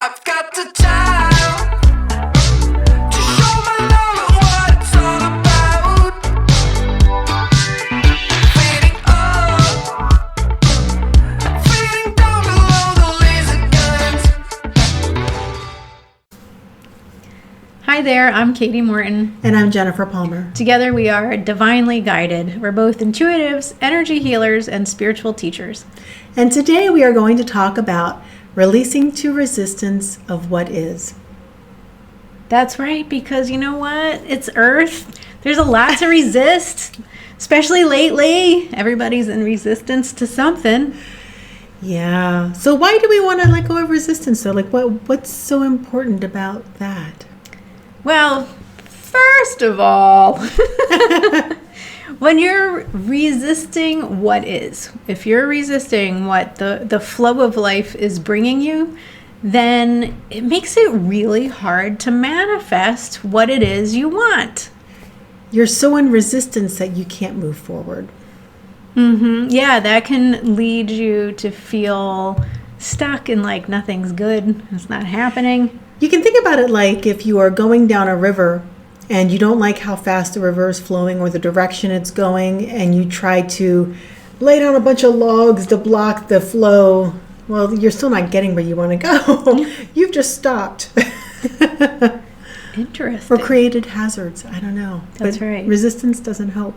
I've got the time to show my love and what it's all about. Fading up, fading down below the laser guns. Hi there, I'm Katie Morton. And I'm Jennifer Palmer. Together we are divinely guided. We're both intuitives, energy healers, and spiritual teachers. And today we are going to talk about releasing to resistance of what is. That's right, because you know what? It's Earth. There's a lot to resist, especially lately. Everybody's in resistance to something. Yeah. So why do we want to let go of resistance though? Like what's so important about that? Well, first of all, when you're resisting what is, if you're resisting what the flow of life is bringing you, then it makes it really hard to manifest what it is you want. You're so in resistance that you can't move forward. Yeah, that can lead you to feel stuck and like nothing's good. It's not happening. You can think about it like if you are going down a river and you don't like how fast the river is flowing or the direction it's going, and you try to lay down a bunch of logs to block the flow. Well, you're still not getting where you want to go. You've just stopped. Interesting. Or created hazards. I don't know. That's but right. Resistance doesn't help.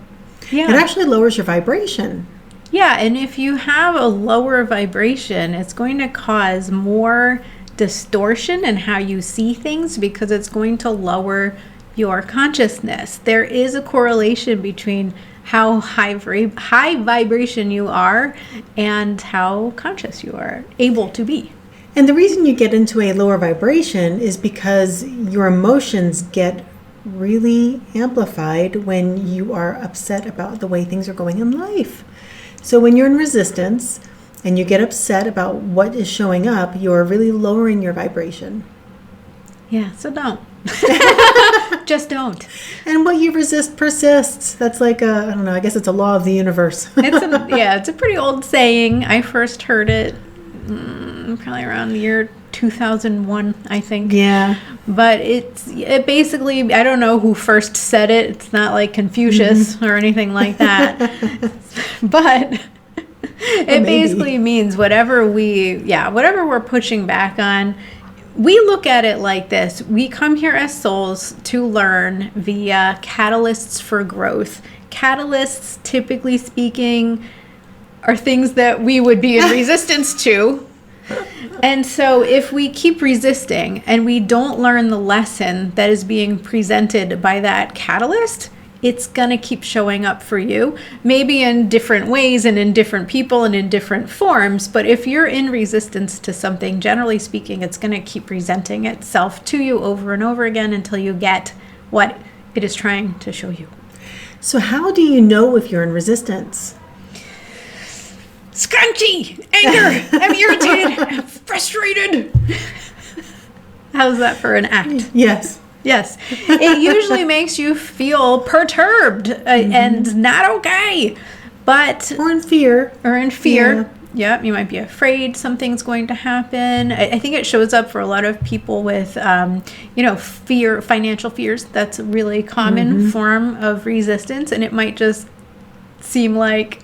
Yeah. It actually lowers your vibration. Yeah, and if you have a lower vibration, it's going to cause more distortion in how you see things because it's going to lower your consciousness. There is a correlation between how high vibration you are and how conscious you are able to be. And the reason you get into a lower vibration is because your emotions get really amplified when you are upset about the way things are going in life. So when you're in resistance and you get upset about what is showing up, you're really lowering your vibration. Yeah, so don't. Just don't. And what you resist persists. That's like I don't know, I guess it's a law of the universe. It's a pretty old saying. I first heard it probably around the year 2001, I think. Yeah. But it basically, I don't know who first said it. It's not like Confucius or anything like that. But it basically means whatever we're pushing back on, we look at it like this. We come here as souls to learn via catalysts for growth. Catalysts, typically speaking, are things that we would be in resistance to. And so if we keep resisting and we don't learn the lesson that is being presented by that catalyst, it's going to keep showing up for you, maybe in different ways and in different people and in different forms. But if you're in resistance to something, generally speaking, it's going to keep presenting itself to you over and over again until you get what it is trying to show you. So how do you know if you're in resistance? Scrunchy, anger, I'm irritated, I'm frustrated. How's that for an act? Yes. Yes. It usually makes you feel perturbed and not okay. But Or in fear. Yeah, you might be afraid something's going to happen. I think it shows up for a lot of people with, fear, financial fears. That's a really common form of resistance. And it might just seem like,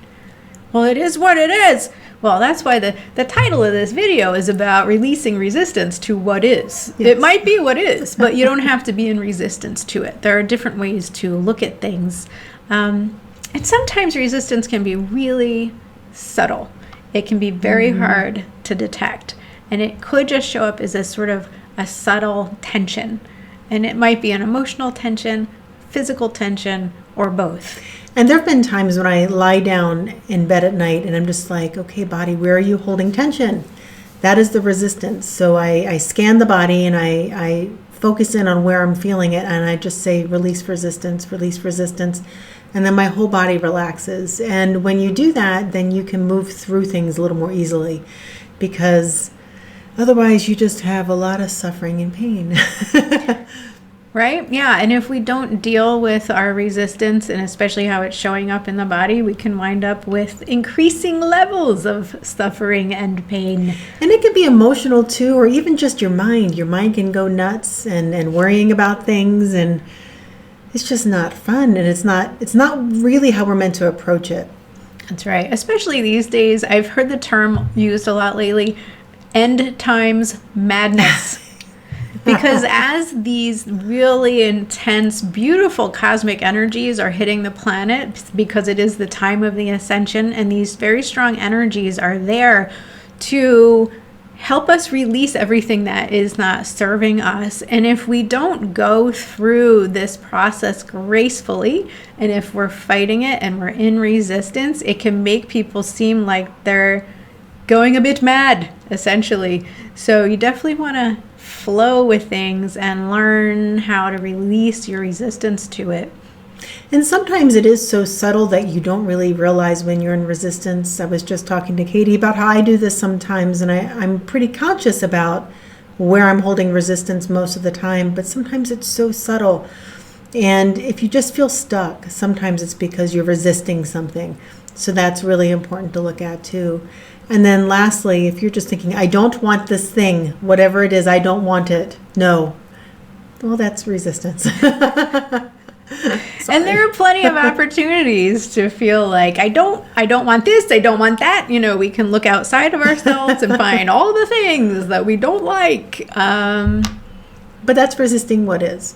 well, it is what it is. Well, that's why the title of this video is about releasing resistance to what is. Yes. It might be what is, but you don't have to be in resistance to it. There are different ways to look at things. And sometimes resistance can be really subtle. It can be very hard to detect. And it could just show up as a sort of a subtle tension. And it might be an emotional tension, physical tension, or both. And there have been times when I lie down in bed at night and I'm just like, okay, body, where are you holding tension? That is the resistance. So I scan the body and I focus in on where I'm feeling it. And I just say, release resistance. And then my whole body relaxes. And when you do that, then you can move through things a little more easily, because otherwise you just have a lot of suffering and pain. Right? Yeah. And if we don't deal with our resistance and especially how it's showing up in the body, we can wind up with increasing levels of suffering and pain. And it can be emotional too, or even just your mind. Your mind can go nuts and worrying about things, and it's just not fun. And it's not really how we're meant to approach it. That's right. Especially these days, I've heard the term used a lot lately, end times madness. Because as these really intense, beautiful cosmic energies are hitting the planet, because it is the time of the ascension, and these very strong energies are there to help us release everything that is not serving us. And if we don't go through this process gracefully, and if we're fighting it and we're in resistance, it can make people seem like they're going a bit mad, essentially. So you definitely want to flow with things and learn how to release your resistance to it. And sometimes it is so subtle that you don't really realize when you're in resistance. I was just talking to Katie about how I do this sometimes, and I'm pretty conscious about where I'm holding resistance most of the time, but sometimes it's so subtle. And if you just feel stuck, sometimes it's because you're resisting something. So that's really important to look at too. And then lastly, if you're just thinking, I don't want this thing, whatever it is, I don't want it. No. Well, that's resistance. And there are plenty of opportunities to feel like, I don't want this, I don't want that. You know, we can look outside of ourselves and find all the things that we don't like. But that's resisting what is.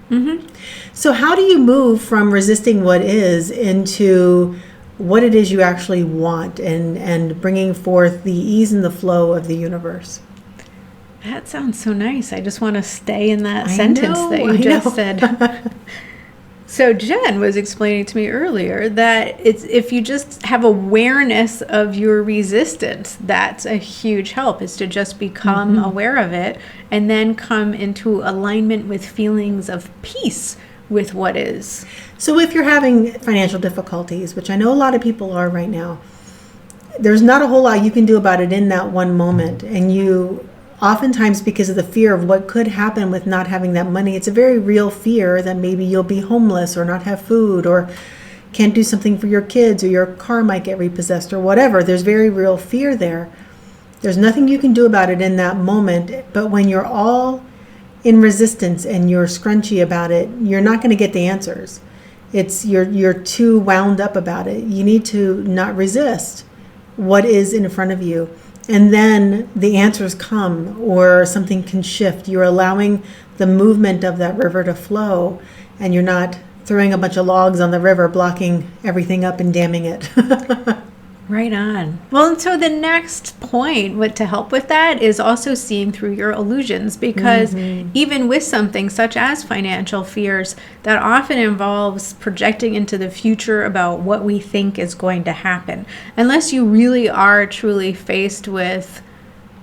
Mm-hmm. So how do you move from resisting what is into what it is you actually want, and bringing forth the ease and the flow of the universe? That sounds so nice. I just want to stay in that sentence that you just said. So Jenn was explaining to me earlier that if you just have awareness of your resistance, that's a huge help, is to just become aware of it and then come into alignment with feelings of peace with what is. So if you're having financial difficulties, which I know a lot of people are right now, there's not a whole lot you can do about it in that one moment. And you oftentimes, because of the fear of what could happen with not having that money, it's a very real fear that maybe you'll be homeless or not have food or can't do something for your kids, or your car might get repossessed or whatever. There's very real fear there. There's nothing you can do about it in that moment. But when you're all in resistance and you're scrunchy about it, you're not going to get the answers. You're too wound up about it. You need to not resist what is in front of you. And then the answers come, or something can shift. You're allowing the movement of that river to flow, and you're not throwing a bunch of logs on the river, blocking everything up and damming it. Right on. Well, and so the next point, what to help with that, is also seeing through your illusions, because even with something such as financial fears, that often involves projecting into the future about what we think is going to happen. Unless you really are truly faced with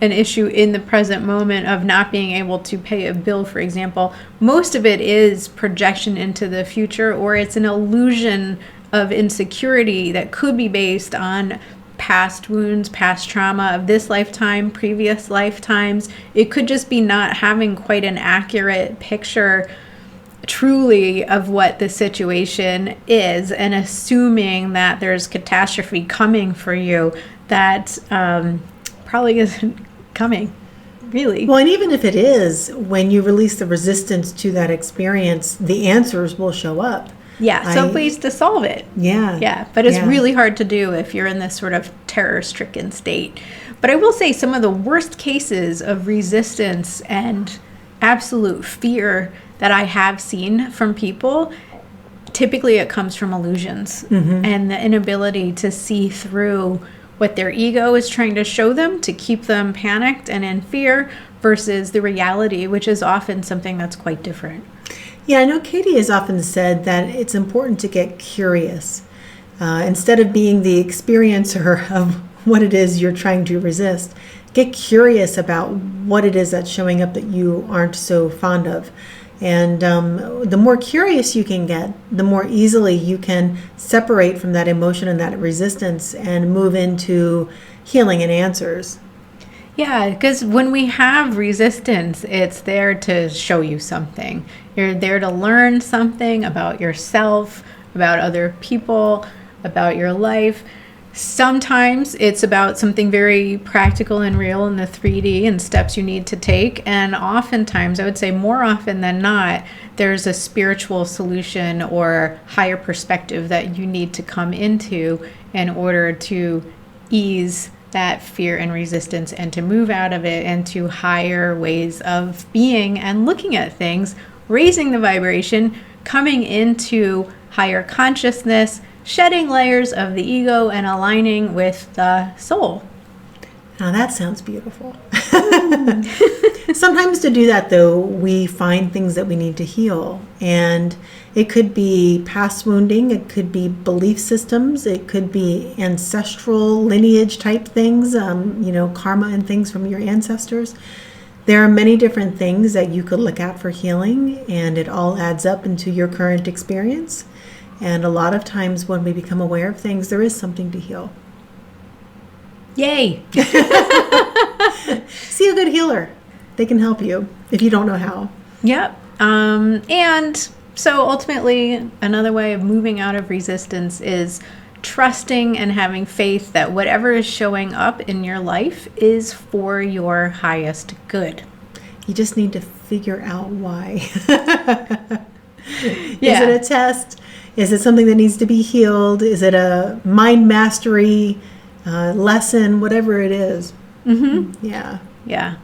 an issue in the present moment of not being able to pay a bill, for example, most of it is projection into the future, or it's an illusion of insecurity that could be based on past wounds, past trauma of this lifetime, previous lifetimes. It could just be not having quite an accurate picture truly of what the situation is, and assuming that there's catastrophe coming for you that probably isn't coming, really. Well, and even if it is, when you release the resistance to that experience, the answers will show up. Yeah, some ways to solve it. Yeah. Yeah, but it's really hard to do if you're in this sort of terror-stricken state. But I will say some of the worst cases of resistance and absolute fear that I have seen from people, typically it comes from illusions and the inability to see through what their ego is trying to show them to keep them panicked and in fear, versus the reality, which is often something that's quite different. Yeah, I know Katie has often said that it's important to get curious. Instead of being the experiencer of what it is you're trying to resist, get curious about what it is that's showing up that you aren't so fond of. And the more curious you can get, the more easily you can separate from that emotion and that resistance and move into healing and answers. Yeah, because when we have resistance, it's there to show you something. You're there to learn something about yourself, about other people, about your life. Sometimes it's about something very practical and real in the 3D and steps you need to take. And oftentimes, I would say more often than not, there's a spiritual solution or higher perspective that you need to come into in order to ease that fear and resistance and to move out of it into higher ways of being and looking at things, raising the vibration, coming into higher consciousness, shedding layers of the ego and aligning with the soul. Now that sounds beautiful. Sometimes to do that, though, we find things that we need to heal. And it could be past wounding, it could be belief systems, it could be ancestral lineage type things, karma and things from your ancestors. There are many different things that you could look at for healing, and it all adds up into your current experience. And a lot of times when we become aware of things, there is something to heal. Yay! See a good healer. They can help you if you don't know how. Yep. And so ultimately, another way of moving out of resistance is trusting and having faith that whatever is showing up in your life is for your highest good. You just need to figure out why. Yeah. Is it a test? Is it something that needs to be healed? Is it a mind mastery lesson? Whatever it is. Mm-hmm. Yeah. Yeah.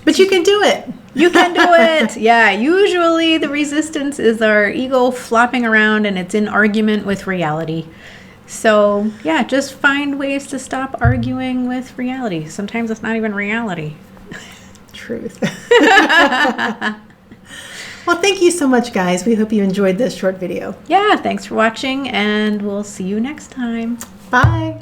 But you can do it. You can do it. Yeah. Usually the resistance is our ego flopping around and it's in argument with reality. So, yeah, just find ways to stop arguing with reality. Sometimes it's not even reality. Truth. Well, thank you so much, guys. We hope you enjoyed this short video. Yeah, thanks for watching, and we'll see you next time. Bye.